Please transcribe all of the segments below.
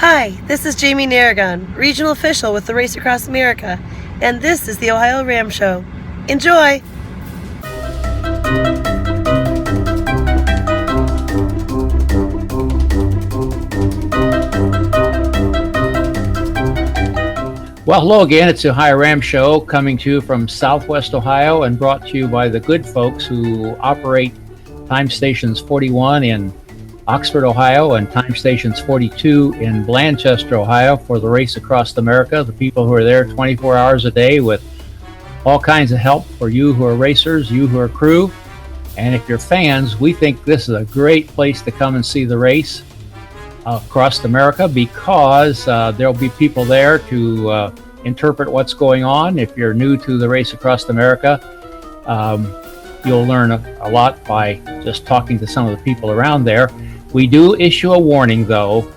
Hi, this is Jamie Narragon, regional official with the Race Across America, and this is the OhioRAAM Show. Enjoy! Well, hello again. It's the OhioRAAM Show coming to you from Southwest Ohio and brought to you by the good folks who operate time stations 41 in Oxford, Ohio, and time stations 42 in Blanchester, Ohio for the Race Across America. The people who are there 24 hours a day with all kinds of help for you who are racers, you who are crew. And if you're fans, we think this is a great place to come and see the race across America because there'll be people there to interpret what's going on. If you're new to the Race Across America, you'll learn a lot by just talking to some of the people around there. We do issue a warning, though.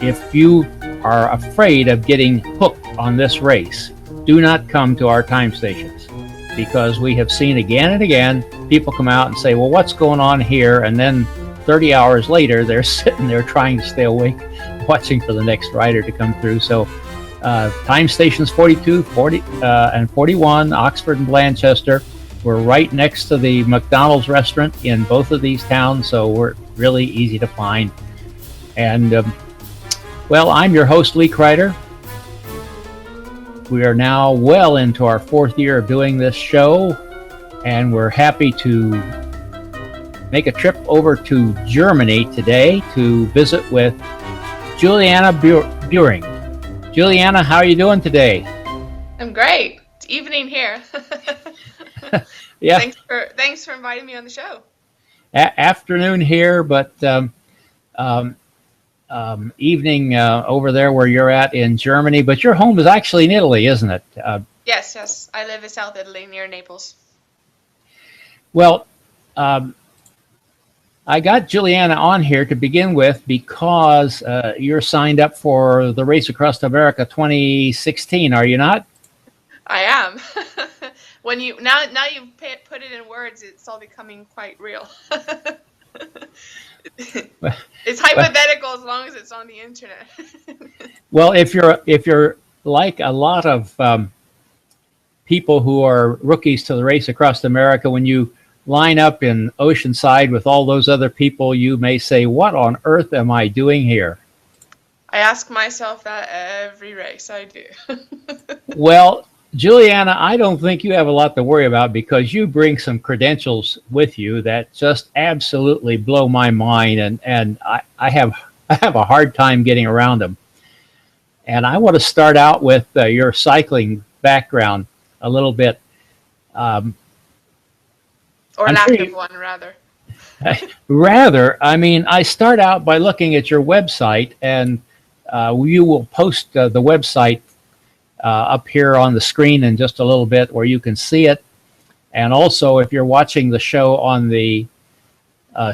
If you are afraid of getting hooked on this race, do not come to our time stations, because we have seen again and again people come out and say, well, what's going on here? And then 30 hours later, they're sitting there trying to stay awake, watching for the next rider to come through. So time stations 42, 40, and 41, Oxford and Blanchester. We're right next to the McDonald's restaurant in both of these towns, so we're really easy to find. And, well, I'm your host, Lee Kreider. We are now well into our fourth year of doing this show, and we're happy to make a trip over to Germany today to visit with Juliana Buhring. Juliana, how are you doing today? I'm great. It's evening here. Yeah. Thanks for inviting me on the show. Afternoon here, but evening over there where you're at in Germany. But your home is actually in Italy, isn't it? Yes. I live in South Italy near Naples. Well, I got Juliana on here to begin with because you're signed up for the Race Across America 2016, are you not? I am. When now you've put it in words, it's all becoming quite real. It's hypothetical as long as it's on the internet. Well, if you're like a lot of people who are rookies to the Race Across America, when you line up in Oceanside with all those other people, you may say, what on earth am I doing here? I ask myself that every race I do. Well, Juliana, I don't think you have a lot to worry about because you bring some credentials with you that just absolutely blow my mind, and I have a hard time getting around them. And I want to start out with your cycling background a little bit. Or lack of one, rather. I mean, I start out by looking at your website, and you will post the website up here on the screen in just a little bit where you can see it. And also, if you're watching the show on the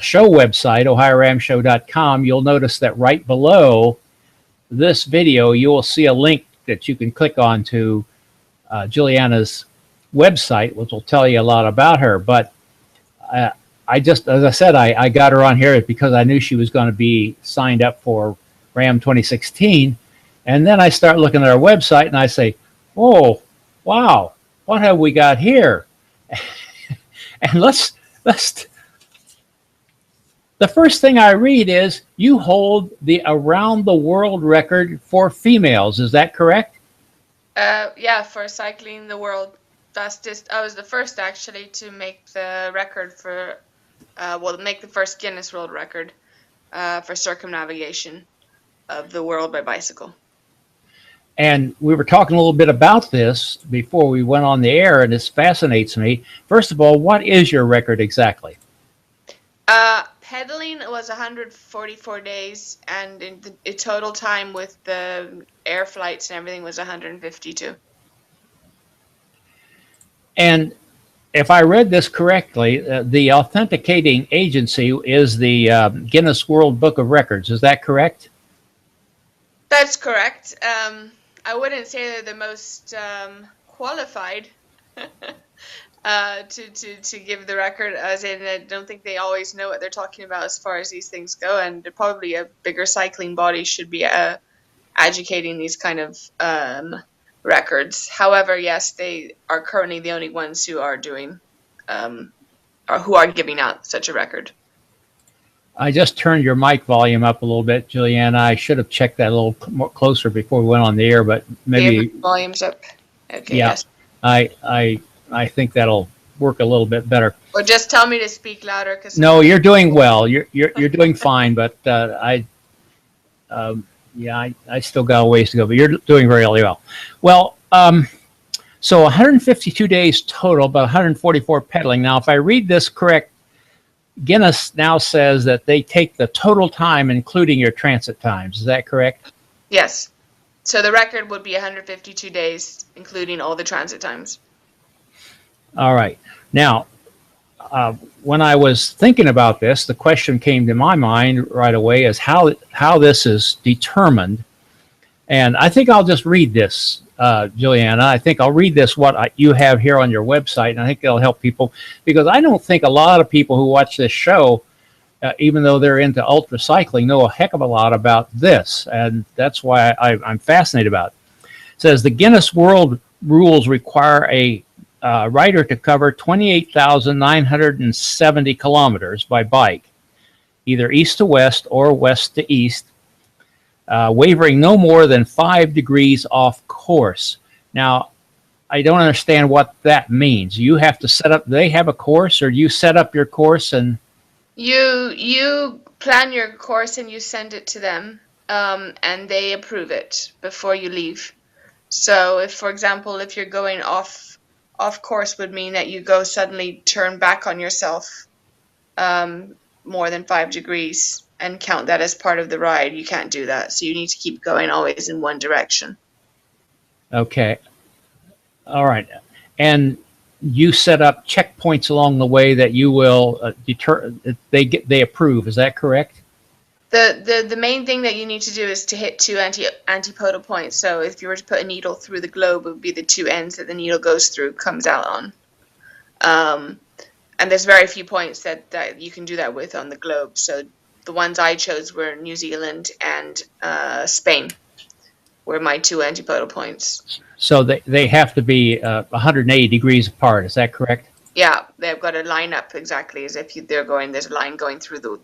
show website, OhioRAAMshow.com, you'll notice that right below this video, you will see a link that you can click on to Juliana's website, which will tell you a lot about her. But I just, as I said, I got her on here because I knew she was going to be signed up for RAAM 2016. And then I start looking at our website and I say, oh, wow, what have we got here? And the first thing I read is you hold the around the world record for females. Is that correct? Yeah, for cycling the world. I was the first actually to make the record for, make the first Guinness World Record for circumnavigation of the world by bicycle. And we were talking a little bit about this before we went on the air, and this fascinates me. First of all, what is your record exactly? Pedaling was 144 days, and the total time with the air flights and everything was 152. And if I read this correctly, the authenticating agency is the Guinness World Book of Records. Is that correct? That's correct. I wouldn't say they're the most qualified to give the record, as in I don't think they always know what they're talking about as far as these things go, and probably a bigger cycling body should be educating these kind of records. However, yes, they are currently the only ones who are doing or who are giving out such a record. I just turned your mic volume up a little bit, Juliana. I should have checked that a little more closer before we went on the air, but maybe volume's up. Okay. yeah. Yes. I think that'll work a little bit better. Or just tell me to speak louder. No, you're doing well. You're doing fine, but I still got a ways to go, but you're doing very well. Well, so 152 days total, but 144 pedaling. Now, if I read this correct, Guinness now says that they take the total time, including your transit times. Is that correct? Yes. So the record would be 152 days, including all the transit times. All right. Now, when I was thinking about this, the question came to my mind right away is how this is determined. And I think I'll just read this, Juliana. I think I'll read this, you have here on your website, and I think it'll help people, because I don't think a lot of people who watch this show, even though they're into ultra cycling, know a heck of a lot about this. And that's why I'm fascinated about it. It says the Guinness World Rules require a rider to cover 28,970 kilometers by bike, either east to west or west to east, wavering no more than 5 degrees off course. Now, I don't understand what that means. You have to set up, they have a course, or you set up your course and... You plan your course and you send it to them, and they approve it before you leave. So if, for example, if you're going off course would mean that you go suddenly turn back on yourself more than 5 degrees and count that as part of the ride. You can't do that. So you need to keep going always in one direction. Okay. All right. And you set up checkpoints along the way that you will they approve. Is that correct? The main thing that you need to do is to hit 2 antipodal points. So if you were to put a needle through the globe, it would be the 2 ends that the needle goes through, comes out on. And there's very few points that you can do that with on the globe. So the ones I chose were New Zealand and Spain, were my 2 antipodal points. So they have to be 180 degrees apart. Is that correct? Yeah, they've got to line up exactly as if there's a line going through the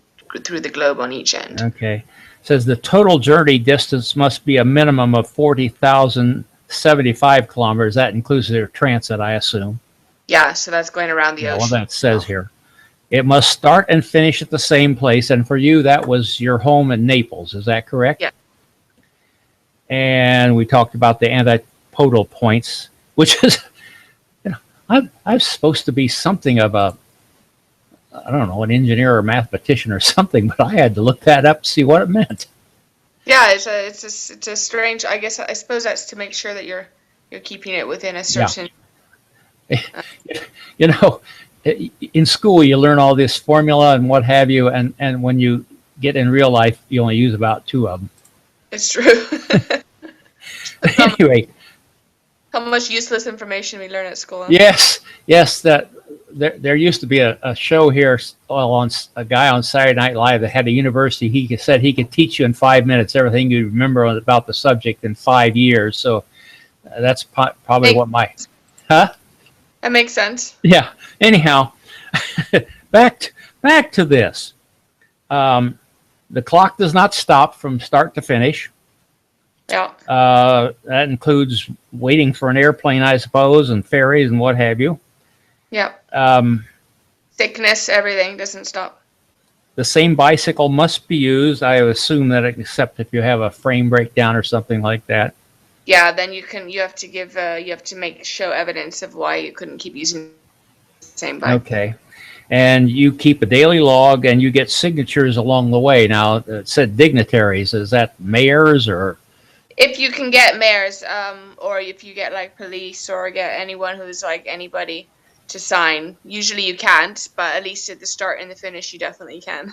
globe on each end. Okay. It says the total journey distance must be a minimum of 40,075 kilometers. That includes their transit, I assume. Yeah, so that's going around the ocean. Well, that says here. It must start and finish at the same place. And for you, that was your home in Naples. Is that correct? Yeah. And we talked about the antipodal points, which is, I'm supposed to be something of a, I don't know, an engineer or mathematician or something, but I had to look that up to see what it meant. Yeah, it's a strange. I suppose that's to make sure that you're keeping it within a certain. Yeah. In school you learn all this formula and what have you, and when you get in real life, you only use about 2 of them. It's true. Anyway, how much useless information we learn at school. Yes. That there used to be a show here, on a guy on Saturday Night Live that had a university. He said he could teach you in 5 minutes everything you remember about the subject in 5 years. So that's probably what my, huh? That makes sense. Yeah. Anyhow, back to this. The clock does not stop from start to finish. Yeah. That includes waiting for an airplane, I suppose, and ferries and what have you. Yeah. Sickness, everything doesn't stop. The same bicycle must be used. I assume that, except if you have a frame breakdown or something like that. Yeah, then you have to show evidence of why you couldn't keep using the same bike. Okay. And you keep a daily log, and you get signatures along the way. Now, it said dignitaries. Is that mayors or? If you can get mayors, or if you get like police or get anyone who's like anybody to sign. Usually you can't, but at least at the start and the finish you definitely can.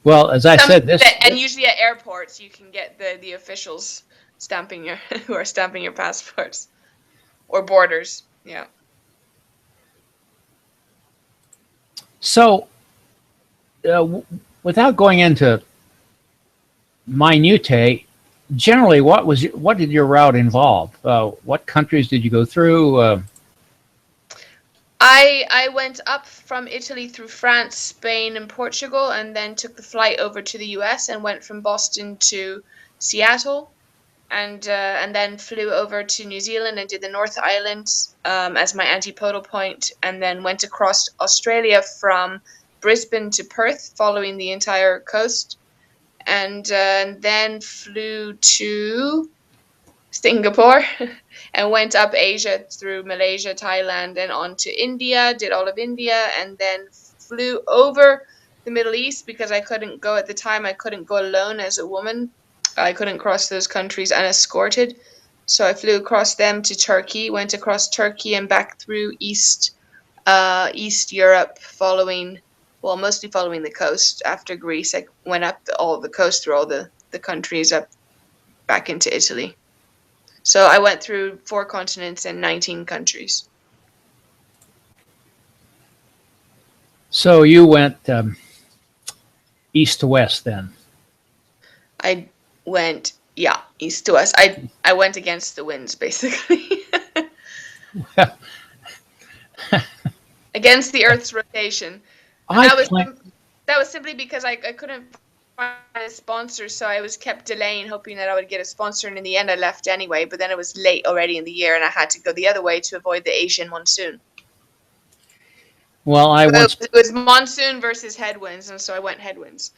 Well, as I said, and usually at airports you can get the officials stamping who are stamping your passports, or borders. Yeah. So, without going into minutiae, generally, what did your route involve? What countries did you go through? I went up from Italy through France, Spain, and Portugal, and then took the flight over to the US and went from Boston to Seattle, and then flew over to New Zealand and did the North Island as my antipodal point, and then went across Australia from Brisbane to Perth, following the entire coast, and then flew to Singapore and went up Asia through Malaysia, Thailand, and on to India, did all of India, and then flew over the Middle East because I couldn't go at the time. I couldn't go alone as a woman. I couldn't cross those countries unescorted. So I flew across them to Turkey, went across Turkey and back through East Europe, mostly following the coast. After Greece, I went up all the coast through all the countries up back into Italy. So I went through 4 continents and 19 countries. So you went east to west then? I went, east to west. I went against the winds, basically. Against the Earth's rotation. That was simply because I couldn't find a sponsor, so I was kept delaying, hoping that I would get a sponsor, and in the end I left anyway, but then it was late already in the year, and I had to go the other way to avoid the Asian monsoon. Well, it was monsoon versus headwinds, and so I went headwinds.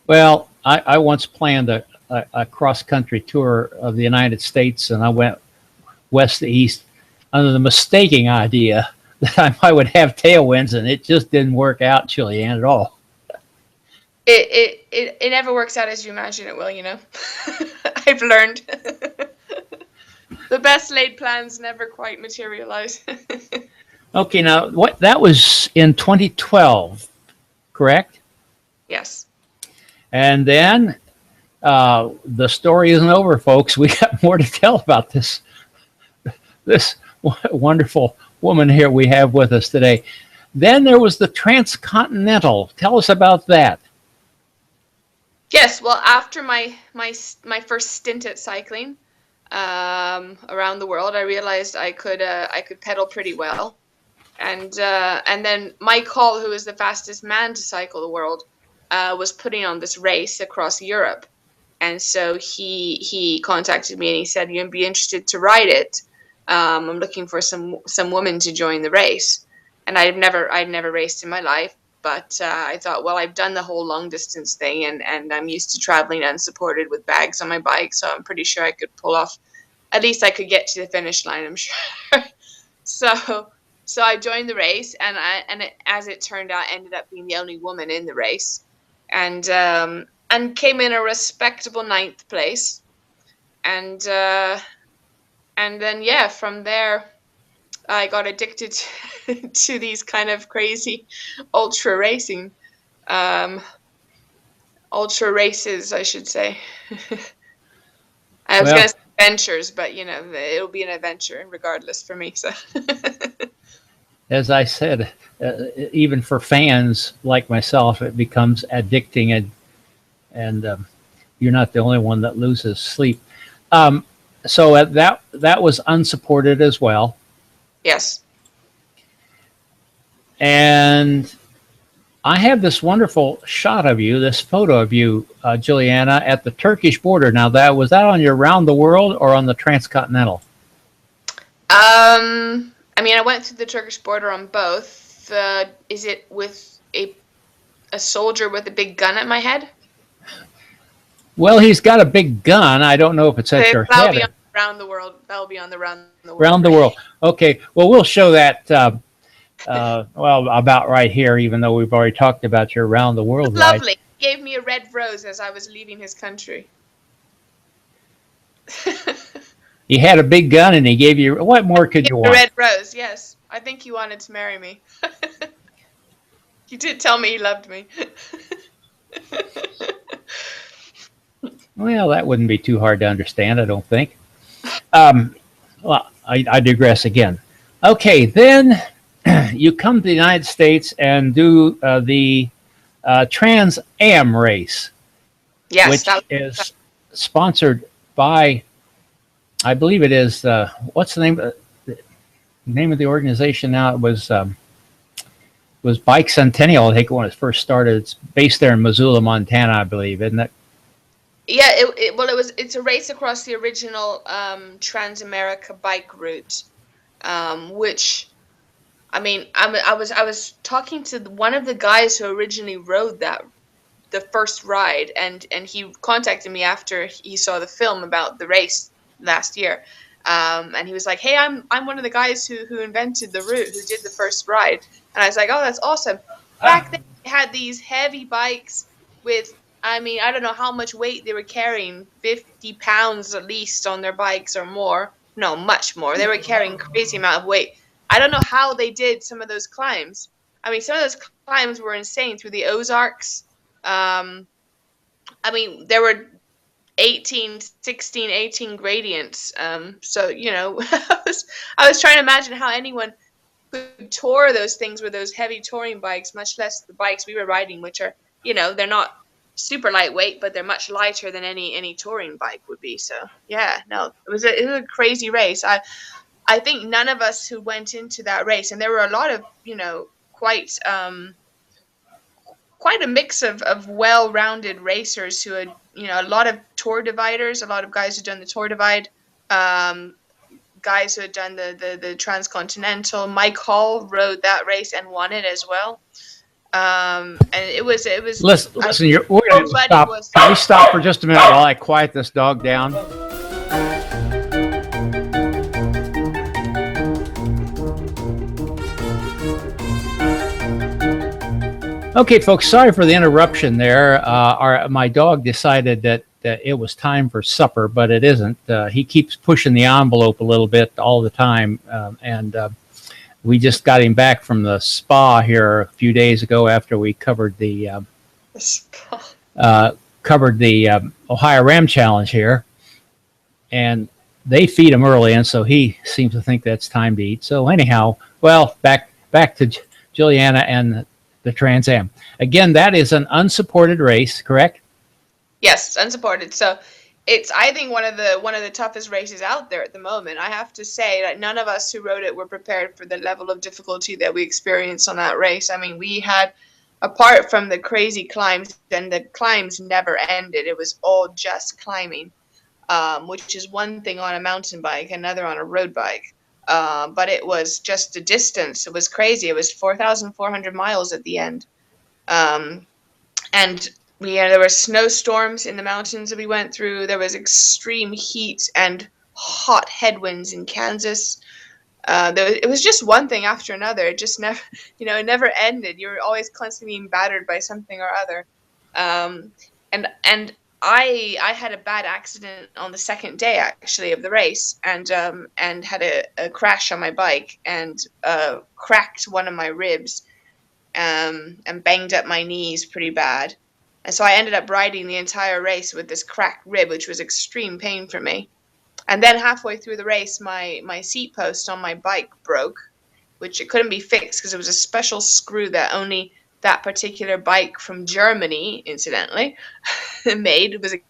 Well, I once planned a cross-country tour of the United States, and I went west to east under the mistaken idea that I would have tailwinds, and it just didn't work out, Julianne, at all. It never works out as you imagine it will, you know. I've learned. The best laid plans never quite materialize. Okay, now that was in 2012, correct? Yes. And then the story isn't over, folks. We got more to tell about this wonderful woman here we have with us today. Then there was the Transcontinental. Tell us about that. Yes, well, after my first stint at cycling around the world, I realized I could pedal pretty well, and then Mike Hall, who is the fastest man to cycle the world, was putting on this race across Europe, and so he contacted me and he said, "You'd be interested to ride it? I'm looking for some women to join the race." And I'd never raced in my life. But I thought, well, I've done the whole long distance thing, and I'm used to traveling unsupported with bags on my bike, so I'm pretty sure I could pull off. At least I could get to the finish line, I'm sure. So I joined the race, and as it turned out, ended up being the only woman in the race, and came in a respectable 9th place, and then from there, I got addicted to these kind of crazy ultra racing, ultra races, I should say. I was going to say adventures, but it'll be an adventure regardless for me. So, as I said, even for fans like myself, it becomes addicting, and you're not the only one that loses sleep. So that was unsupported as well. Yes. And I have this wonderful shot of you, this photo of you, Juliana, at the Turkish border. Now, was that on your round the world or on the Transcontinental? I went through the Turkish border on both. Is it with a soldier with a big gun at my head? Well, he's got a big gun. I don't know if it's at your head. That'll be on Round the World. That'll be on the Round the World. Round the World. Okay. Well, we'll show that. About right here, even though we've already talked about your Round the World ride. Lovely. He gave me a red rose as I was leaving his country. He had a big gun, and he gave you. What more could you want? A red rose. Yes, I think he wanted to marry me. He did tell me he loved me. Well, that wouldn't be too hard to understand, I don't think. Well, I digress again. Okay, then you come to the United States and do the Trans Am race. Yes, which is sponsored by, I believe it is, what's the name of the organization now? It was Bike Centennial, I think, when it first started. It's based there in Missoula, Montana, I believe, isn't it? yeah. It's a race across the original Transamerica bike route, which I mean, I was talking to one of the guys who originally rode the first ride, and he contacted me after he saw the film about the race last year, and he was like, "Hey, I'm one of the guys who invented the route, who did the first ride," and I was like, "Oh, that's awesome." Back then, they had these heavy bikes with. I mean, I don't know how much weight they were carrying, 50 pounds at least on their bikes or more. No, much more. They were carrying crazy amount of weight. I don't know how they did some of those climbs. I mean, some of those climbs were insane through the Ozarks. I mean, there were 18, 16, 18 gradients. So, I was trying to imagine how anyone could tour those things with those heavy touring bikes, much less the bikes we were riding, which are, they're not super lightweight, but they're much lighter than any touring bike would be. So, yeah, no, it was a crazy race. I think none of us who went into that race, and there were a lot of, quite a mix of well-rounded racers who had, a lot of tour dividers, a lot of guys who'd done the tour divide, guys who had done the transcontinental. Mike Hall rode that race and won it as well. And it was. Listen, we're going to stop. Can we stop for just a minute while I quiet this dog down? Okay, folks, sorry for the interruption there. My dog decided that it was time for supper, but it isn't. He keeps pushing the envelope a little bit all the time, and we just got him back from the spa here a few days ago after we covered the OhioRAAM challenge here, and they feed him early, and so he seems to think that's time to eat. So anyhow, well, back to Juliana and the Trans Am. Again, that is an unsupported race, correct? Yes, unsupported. So it's, I think, one of the toughest races out there at the moment. I have to say that none of us who rode it were prepared for the level of difficulty that we experienced on that race. I mean, we had, apart from the crazy climbs, and the climbs never ended. It was all just climbing, which is one thing on a mountain bike, another on a road bike. But it was just the distance. It was crazy. It was 4,400 miles at the end. And there were snowstorms in the mountains that we went through. There was extreme heat and hot headwinds in Kansas. It was just one thing after another. It just never, it never ended. You were always constantly being battered by something or other. And I had a bad accident on the second day, actually, of the race, and had a crash on my bike and cracked one of my ribs, and banged up my knees pretty bad. And so I ended up riding the entire race with this cracked rib, which was extreme pain for me. And then halfway through the race, my seat post on my bike broke, which it couldn't be fixed because it was a special screw that only that particular bike from Germany, incidentally, made. It was a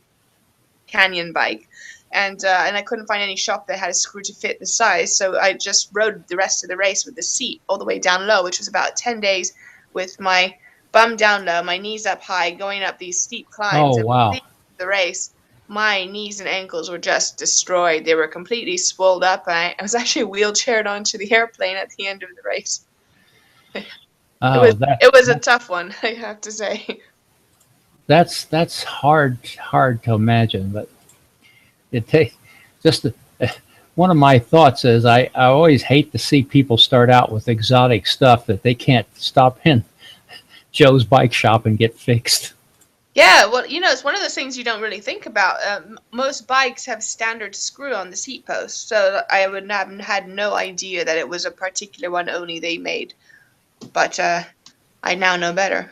Canyon bike, and I couldn't find any shop that had a screw to fit the size. So I just rode the rest of the race with the seat all the way down low, which was about 10 days with my bum down low, my knees up high, going up these steep climbs. Oh, wow. The race, my knees and ankles were just destroyed. They were completely swelled up. I was actually wheelchaired onto the airplane at the end of the race. It was a tough one, I have to say. That's hard to imagine, but it takes just one of my thoughts is I always hate to see people start out with exotic stuff that they can't stop in Joe's bike shop and get fixed. Yeah, well, it's one of those things you don't really think about. Most bikes have standard screw on the seat post, so I would have had no idea that it was a particular one only they made. But I now know better.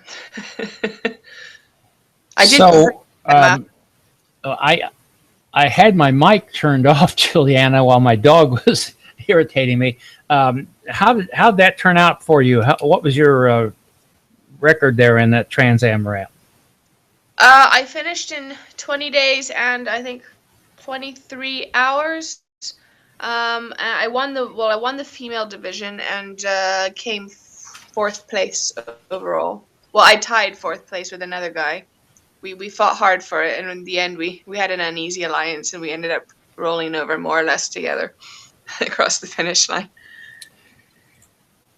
I had my mic turned off, Juliana, while my dog was irritating me. How'd that turn out for you? What was your record there in that Trans Am RAAM? I finished in 20 days and I think 23 hours. And I won the female division and came fourth place overall. Well, I tied fourth place with another guy. We fought hard for it, and in the end, we had an uneasy alliance, and we ended up rolling over more or less together across the finish line.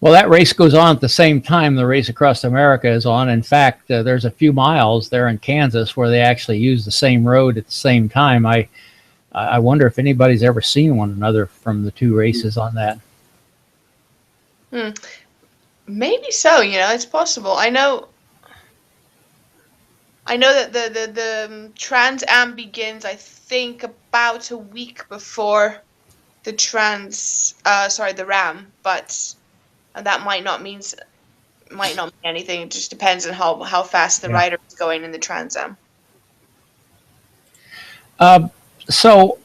Well, that race goes on at the same time the race across America is on. In fact, there's a few miles there in Kansas where they actually use the same road at the same time. I wonder if anybody's ever seen one another from the two races on that. Maybe so. It's possible. I know that the Trans Am begins, I think, about a week before the the RAAM, but that might not mean anything. It just depends on how fast the rider is going in the Trans Am. So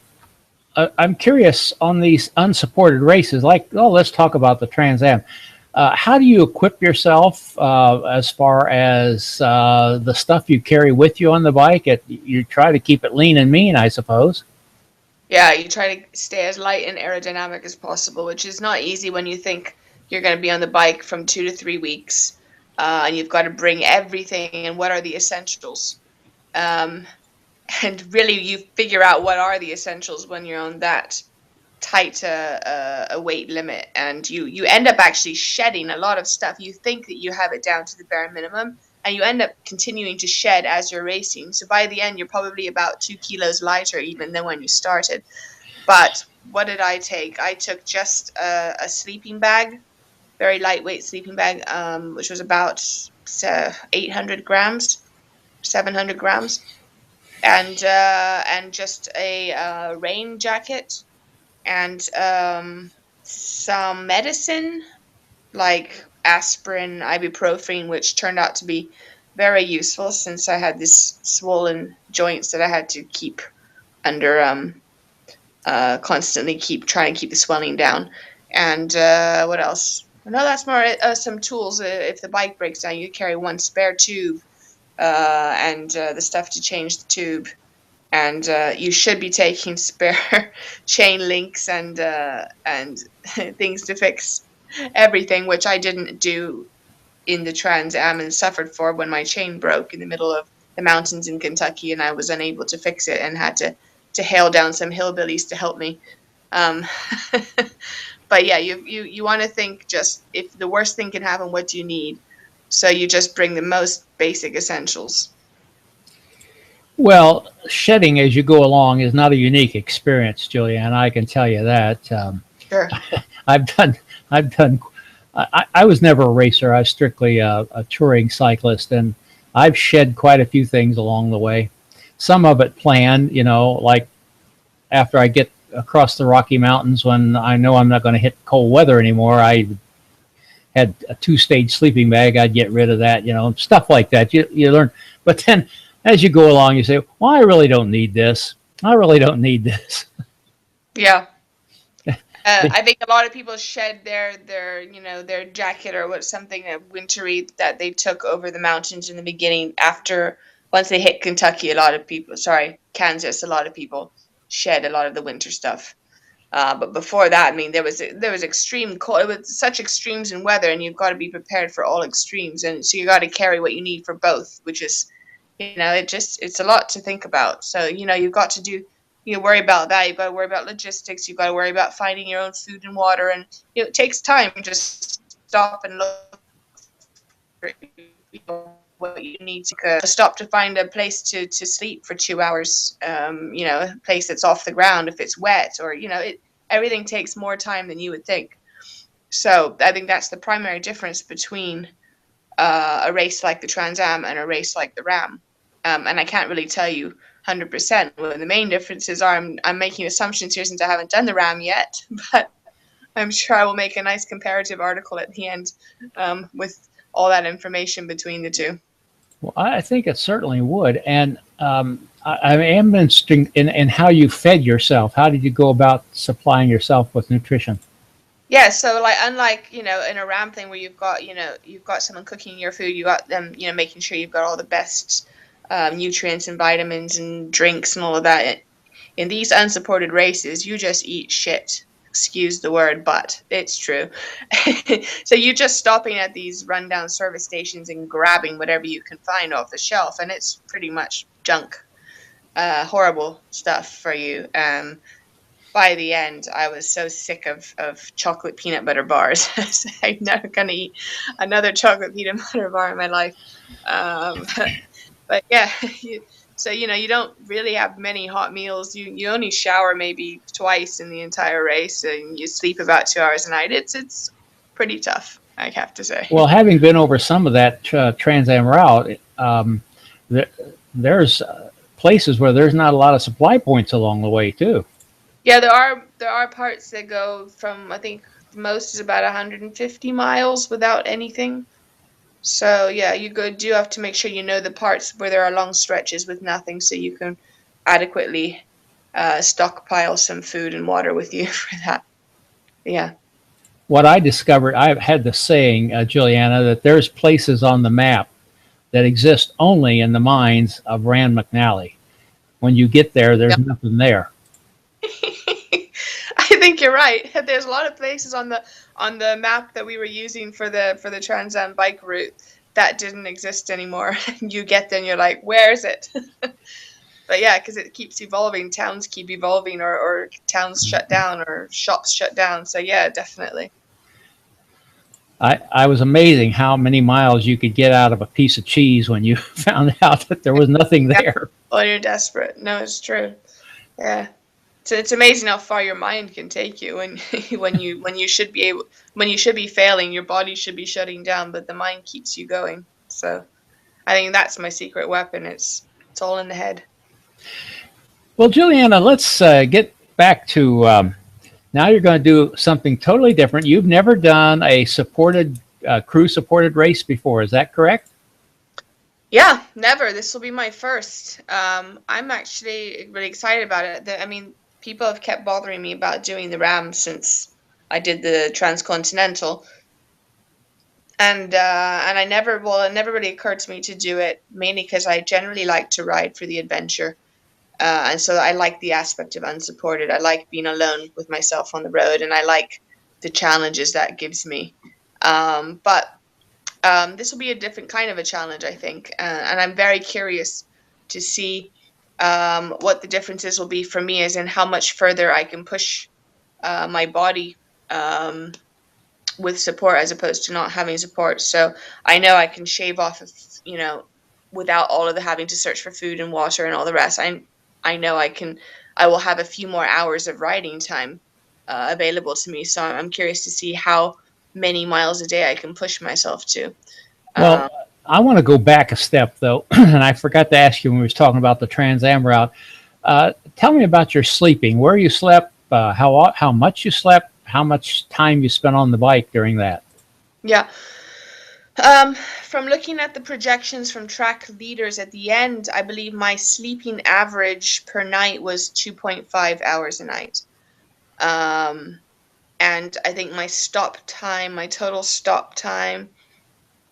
I'm curious on these unsupported races. Let's talk about the Trans Am. How do you equip yourself as far as the stuff you carry with you on the bike? You try to keep it lean and mean, I suppose. Yeah, you try to stay as light and aerodynamic as possible, which is not easy when you think you're going to be on the bike from 2 to 3 weeks, and you've got to bring everything. And what are the essentials? And really, you figure out what are the essentials when you're on that tight a weight limit, and you end up actually shedding a lot of stuff. You think that you have it down to the bare minimum, and you end up continuing to shed as you're racing. So by the end, you're probably about 2 kilos lighter even than when you started. But what did I take? I took just a sleeping bag, very lightweight sleeping bag, which was about 800 grams, 700 grams, and just a rain jacket, and some medicine like aspirin, ibuprofen, which turned out to be very useful since I had these swollen joints that I had to keep under constantly trying to keep the swelling down. And what else? No, that's more some tools. If the bike breaks down, you carry one spare tube and the stuff to change the tube. And you should be taking spare chain links and things to fix everything, which I didn't do in the Trans Am and suffered for when my chain broke in the middle of the mountains in Kentucky, and I was unable to fix it and had to hail down some hillbillies to help me. But yeah, you want to think, just if the worst thing can happen, what do you need? So you just bring the most basic essentials. Well, shedding as you go along is not a unique experience, Juliana. I can tell you that. Sure. I've done. I was never a racer. I was strictly a touring cyclist, and I've shed quite a few things along the way. Some of it planned, like after I get across the Rocky Mountains when I know I'm not going to hit cold weather anymore. I had a 2-stage sleeping bag. I'd get rid of that, stuff like that. You learn, but then as you go along, you say, well, I really don't need this. I really don't need this. Yeah. I think a lot of people shed their jacket or something wintry that they took over the mountains in the beginning. Once they hit Kansas, a lot of people shed a lot of the winter stuff. But before that, I mean, there was extreme cold. It was such extremes in weather, and you've got to be prepared for all extremes. And so you got to carry what you need for both, which is, it's a lot to think about. So, you've got to worry about that. You've got to worry about logistics. You've got to worry about finding your own food and water. And it takes time. Just stop and look for what you need to stop to find a place to sleep for 2 hours. A place that's off the ground if it's wet, or everything takes more time than you would think. So I think that's the primary difference between a race like the Trans Am and a race like the RAAM. And I can't really tell you 100%. Well, the main differences are I'm making assumptions here since I haven't done the RAAM yet, but I'm sure I will make a nice comparative article at the end with all that information between the two. Well, I think it certainly would. And I am interested in how you fed yourself. How did you go about supplying yourself with nutrition? Yeah, so unlike in a RAAM thing where you've got someone cooking your food, you got them making sure you've got all the best nutrients and vitamins and drinks and all of that. In these unsupported races, you just eat shit. Excuse the word, but it's true. So you're just stopping at these rundown service stations and grabbing whatever you can find off the shelf, and it's pretty much junk, horrible stuff for you. By the end, I was so sick of chocolate peanut butter bars. I'm never going to eat another chocolate peanut butter bar in my life. But yeah, so you don't really have many hot meals. You only shower maybe twice in the entire race, and you sleep about 2 hours a night. It's pretty tough, I have to say. Well, having been over some of that Trans Am route, there's places where there's not a lot of supply points along the way too. Yeah, there are parts that go from, I think most is about 150 miles without anything. So yeah, you do have to make sure you know the parts where there are long stretches with nothing, so you can adequately stockpile some food and water with you for that. Yeah. What I discovered, I've had the saying, Juliana, that there's places on the map that exist only in the minds of Rand McNally. When you get there, there's nothing there. I think you're right. There's a lot of places on the map that we were using for the Trans Am bike route that didn't exist anymore. You get there and you're like, where is it? But yeah, because it keeps evolving. Towns keep evolving, or towns shut down, or shops shut down. So yeah, definitely. I was amazing how many miles you could get out of a piece of cheese when you found out that there was nothing there. Well, you're desperate. No, it's true. Yeah. So it's amazing how far your mind can take you when you should be failing, your body should be shutting down, but the mind keeps you going. So I think that's my secret weapon. It's all in the head. Well, Juliana, let's get back to now you're going to do something totally different. You've never done a crew supported race before. Is that correct? Yeah, never. This will be my first. I'm actually really excited about it. I mean, people have kept bothering me about doing the RAAM since I did the Transcontinental, and it never really occurred to me to do it, mainly because I generally like to ride for the adventure, and so I like the aspect of unsupported. I like being alone with myself on the road, and I like the challenges that gives me. But this will be a different kind of a challenge, I think, and I'm very curious to see what the differences will be for me, as in how much further I can push my body with support as opposed to not having support. So I know I can shave off, without all of the having to search for food and water and all the rest. I know I will have a few more hours of riding time available to me. So I'm curious to see how many miles a day I can push myself to. Well, I want to go back a step, though, and I forgot to ask you when we was talking about the Trans Am route. Tell me about your sleeping, where you slept, how much you slept, how much time you spent on the bike during that. Yeah. From looking at the projections from track leaders at the end, I believe my sleeping average per night was 2.5 hours a night. And I think my total stop time,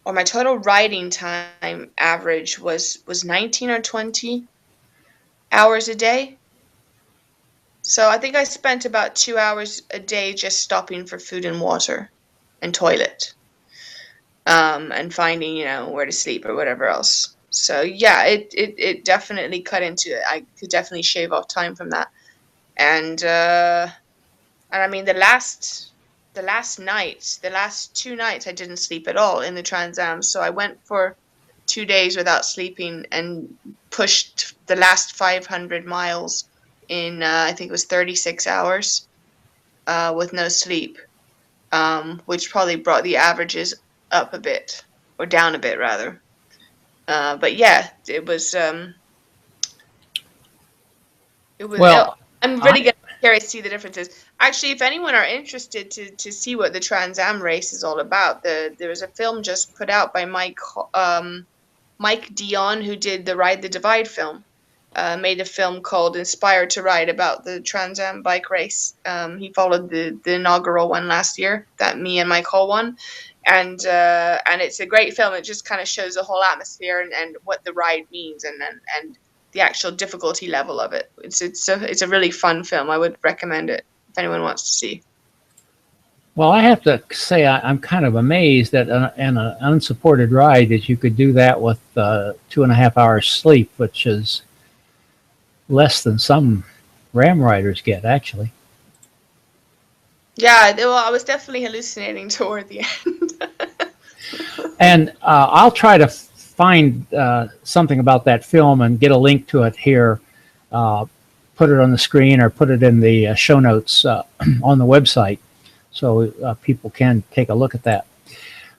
or my total riding time average was 19 or 20 hours a day. So I think I spent about 2 hours a day just stopping for food and water and toilet, and finding, where to sleep or whatever else. So yeah, it definitely cut into it. I could definitely shave off time from that. And I mean, the last 2 nights, I didn't sleep at all in the Trans Am. So I went for 2 days without sleeping and pushed the last 500 miles in, I think it was 36 hours, with no sleep, which probably brought the averages up a bit, or down a bit rather. But yeah, it was. Well, I'm really curious to see the differences. Actually, if anyone are interested to see what the Trans Am race is all about, there was a film just put out by Mike Dion, who did the Ride the Divide film. Made a film called Inspired to Ride about the Trans Am bike race. He followed the inaugural one last year that me and Michael won. and it's a great film. It just kind of shows the whole atmosphere and what the ride means and the actual difficulty level of it. It's a really fun film. I would recommend it if anyone wants to see. Well, I have to say I'm kind of amazed that in an unsupported ride that you could do that with 2.5 hours sleep, which is less than some RAM riders get, actually. Yeah, well, I was definitely hallucinating toward the end. And I'll try to find something about that film and get a link to it here, put it on the screen or put it in the show notes on the website so people can take a look at that.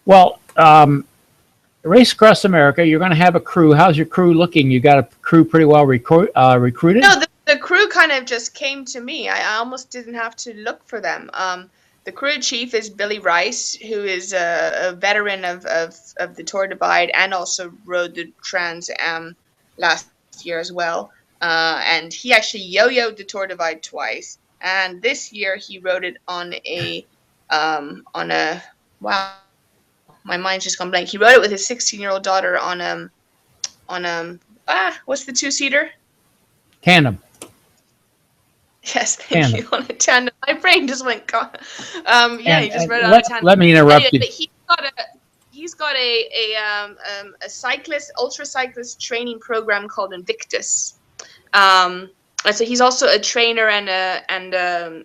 Well, Race Across America, you're going to have a crew. How's your crew looking? You got a crew pretty well recruited? No, the crew kind of just came to me. I almost didn't have to look for them. The crew chief is Billy Rice, who is a veteran of the Tour Divide and also rode the Trans-Am last year as well. And he actually yo-yoed the Tour Divide twice. And this year he rode it on a wow, my mind's just gone blank. He rode it with his 16-year-old daughter on what's the two-seater? Tandem. Yes, thank you. On a tandem. My brain just went gone. He just rode it on a tandem. Let me interrupt you. But he's got a cyclist, ultra cyclist training program called Invictus. And so he's also a trainer and a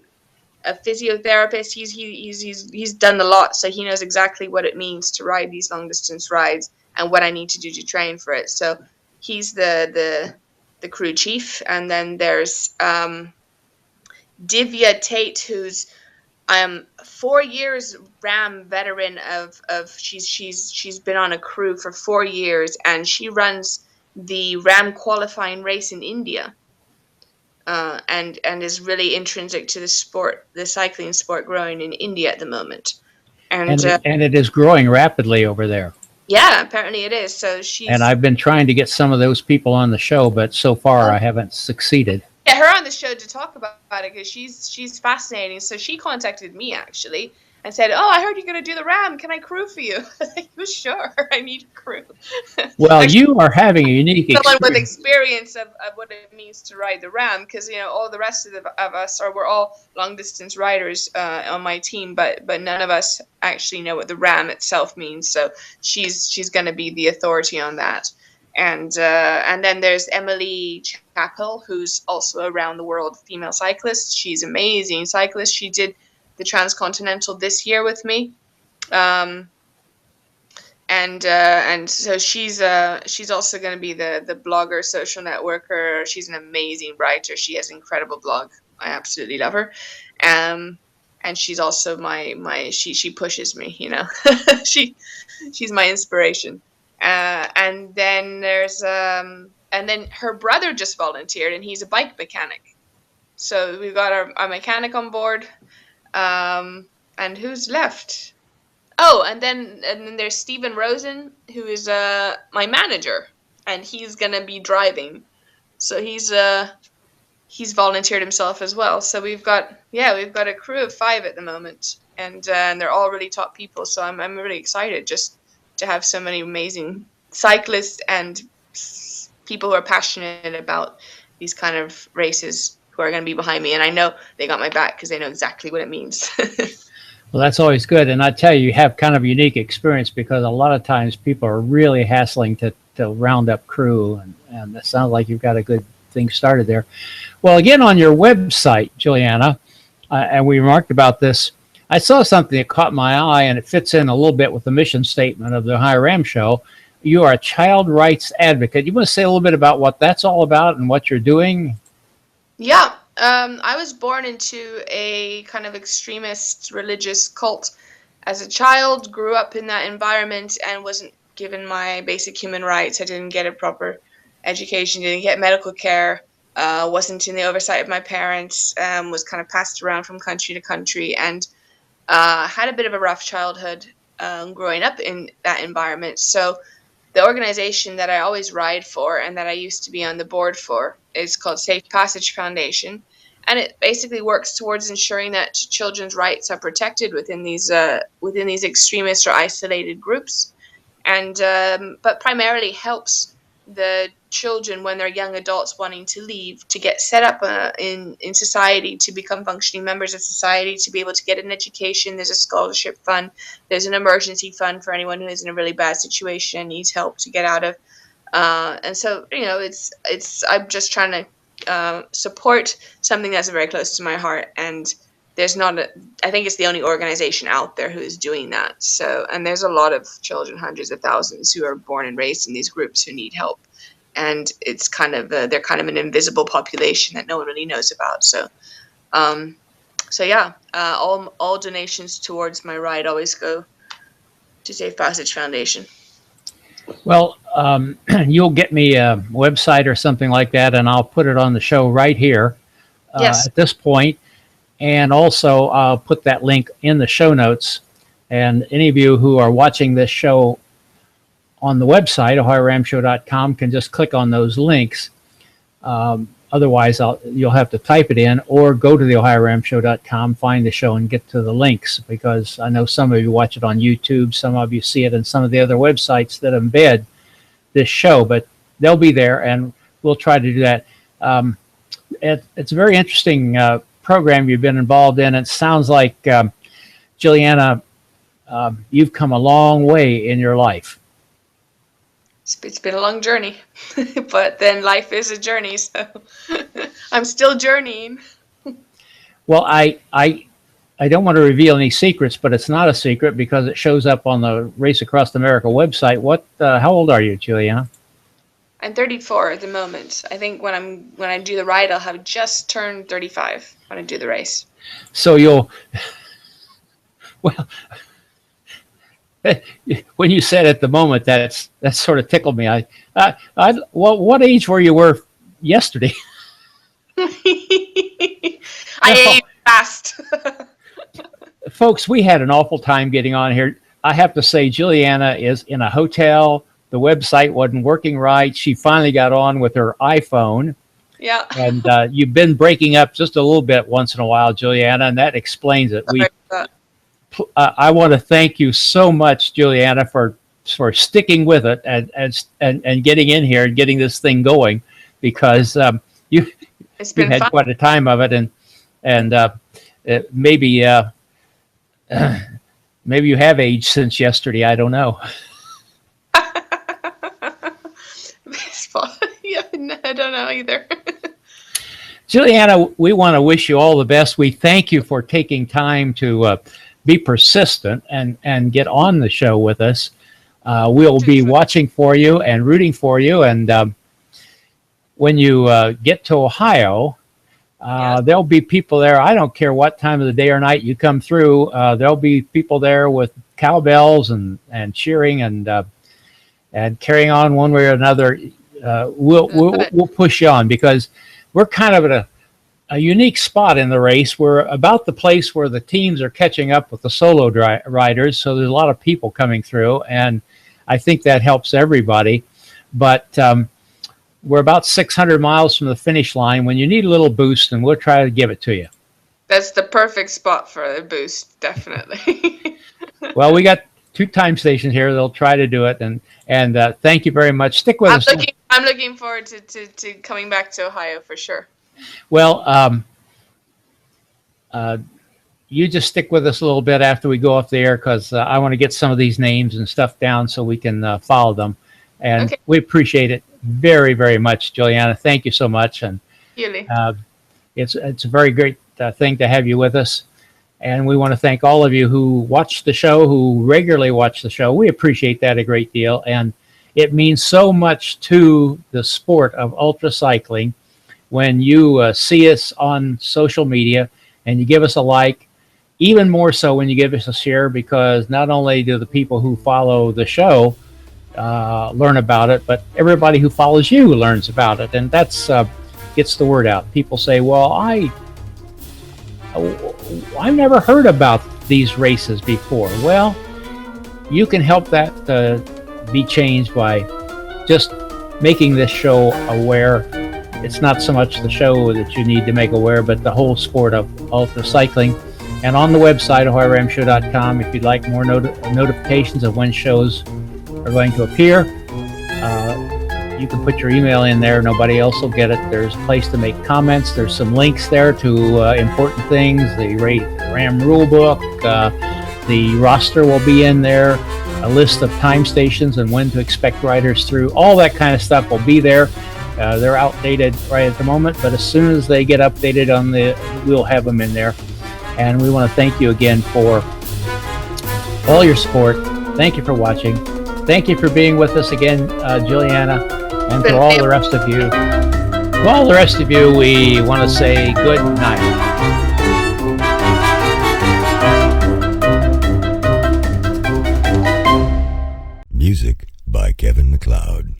physiotherapist. He's done a lot, so he knows exactly what it means to ride these long distance rides and what I need to do to train for it. So he's the crew chief, and then there's Divya Tate, who's 4 years RAAM veteran of she's been on a crew for 4 years, and she runs the RAAM qualifying race in India. And is really intrinsic to the cycling sport growing in India at the moment. And it is growing rapidly over there. Yeah, apparently it is. So and I've been trying to get some of those people on the show, but so far I haven't succeeded. Get her on the show to talk about it because she's fascinating. So she contacted me actually and said, "Oh, I heard you're going to do the RAAM. Can I crew for you?" I was like, "Well, sure, I need a crew." Well, actually, you are having a unique someone with experience of what it means to ride the RAAM, because all the rest of us we're all long distance riders on my team, but none of us actually know what the RAAM itself means. So she's going to be the authority on that. And then there's Emily Chappell, who's also a round the world female cyclist. She's an amazing cyclist. She did the Transcontinental this year with me, and so she's also going to be the blogger, social networker. She's an amazing writer. She has an incredible blog. I absolutely love her, and she's also she pushes me. She's my inspiration. And then there's and then her brother just volunteered, and he's a bike mechanic. So we've got our mechanic on board. And who's left? Oh, and then there's Stephen Rosen, who is my manager, and he's gonna be driving. So he's volunteered himself as well. So we've got a crew of 5 at the moment, and they're all really top people. So I'm really excited just to have so many amazing cyclists and people who are passionate about these kind of races who are going to be behind me. And I know they got my back because they know exactly what it means. Well, that's always good. And I tell you, you have kind of a unique experience because a lot of times people are really hassling to round up crew. And it sounds like you've got a good thing started there. Well, again, on your website, Juliana, and we remarked about this, I saw something that caught my eye, and it fits in a little bit with the mission statement of the OhioRAAM show. You are a child rights advocate. You want to say a little bit about what that's all about and what you're doing? Yeah. I was born into a kind of extremist religious cult as a child, grew up in that environment, and wasn't given my basic human rights. I didn't get a proper education, didn't get medical care, wasn't in the oversight of my parents, was kind of passed around from country to country, and had a bit of a rough childhood growing up in that environment. So the organization that I always ride for and that I used to be on the board for is called Safe Passage Foundation. and it basically works towards ensuring that children's rights are protected within these extremist or isolated groups, and but primarily helps the children when they're young adults wanting to leave to get set up in society, to become functioning members of society, to be able to get an education. There's a scholarship fund, there's an emergency fund for anyone who is in a really bad situation and needs help to get out of. And so, I'm just trying to support something that's very close to my heart, and I think it's the only organization out there who is doing that. So, and there's a lot of children, hundreds of thousands, who are born and raised in these groups who need help. And it's kind of, they're kind of an invisible population that no one really knows about. So, all donations towards my ride always go to Safe Passage Foundation. Well, you'll get me a website or something like that, and I'll put it on the show right here at this point. And also, I'll put that link in the show notes. And any of you who are watching this show on the website, OhioRAAMshow.com, can just click on those links. Otherwise, you'll have to type it in or go to the OhioRAAMshow.com, find the show, and get to the links, because I know some of you watch it on YouTube, some of you see it in some of the other websites that embed this show, but they'll be there, and we'll try to do that. It's a very interesting program you've been involved in. It sounds like, Juliana, you've come a long way in your life. It's been a long journey, but then life is a journey, so I'm still journeying. Well, I don't want to reveal any secrets, but it's not a secret because it shows up on the Race Across America website. How old are you, Juliana? I'm 34 at the moment. I think when I do the ride, I'll have just turned 35 when I do the race. So well, when you said at the moment, that sort of tickled me. What age were you yesterday? I ate fast. Folks, we had an awful time getting on here. I have to say, Juliana is in a hotel. The website wasn't working right. She finally got on with her iPhone. Yeah. And you've been breaking up just a little bit once in a while, Juliana, and that explains it. I want to thank you so much, Juliana, for sticking with it and getting in here and getting this thing going, because you've had fun. Quite a time of it, and maybe you have aged since yesterday. I don't know. Yeah, I don't know either. Juliana, we want to wish you all the best. We thank you for taking time to be persistent and get on the show with us. We'll be watching for you and rooting for you. And when you get to Ohio, there'll be people there. I don't care what time of the day or night you come through. There'll be people there with cowbells and cheering and carrying on one way or another. We'll push you on, because we're kind of at a unique spot in the race. We're about the place where the teams are catching up with the solo riders, so there's a lot of people coming through, and I think that helps everybody. But we're about 600 miles from the finish line when you need a little boost, and we'll try to give it to you. That's the perfect spot for a boost, definitely. Well, we got 2 time stations here. They'll try to do it, and thank you very much. Stick with us. I'm looking forward to coming back to Ohio for sure. Well, you just stick with us a little bit after we go off the air, because I want to get some of these names and stuff down so we can follow them. And okay. We appreciate it very, very much, Juliana. Thank you so much. And it's a very great thing to have you with us. And we want to thank all of you who watch the show, who regularly watch the show. We appreciate that a great deal. And it means so much to the sport of ultra cycling when you see us on social media and you give us a like, even more so when you give us a share, because not only do the people who follow the show learn about it, but everybody who follows you learns about it. And that's gets the word out. People say, well, I've never heard about these races before. Well, you can help that be changed by just making this show aware it's not so much the show that you need to make aware, but the whole sport of ultra cycling. And on the website, OhioRAAMshow.com, if you'd like more notifications of when shows are going to appear, you can put your email in there. Nobody else will get it. There's a place to make comments. There's some links there to important things. The RAAM rulebook, the roster will be in there, a list of time stations and when to expect riders through. All that kind of stuff will be there. They're outdated right at the moment, but as soon as they get updated we'll have them in there. And we want to thank you again for all your support. Thank you for watching. Thank you for being with us again, Juliana. And to all the rest of you, we want to say good night. Music by Kevin MacLeod.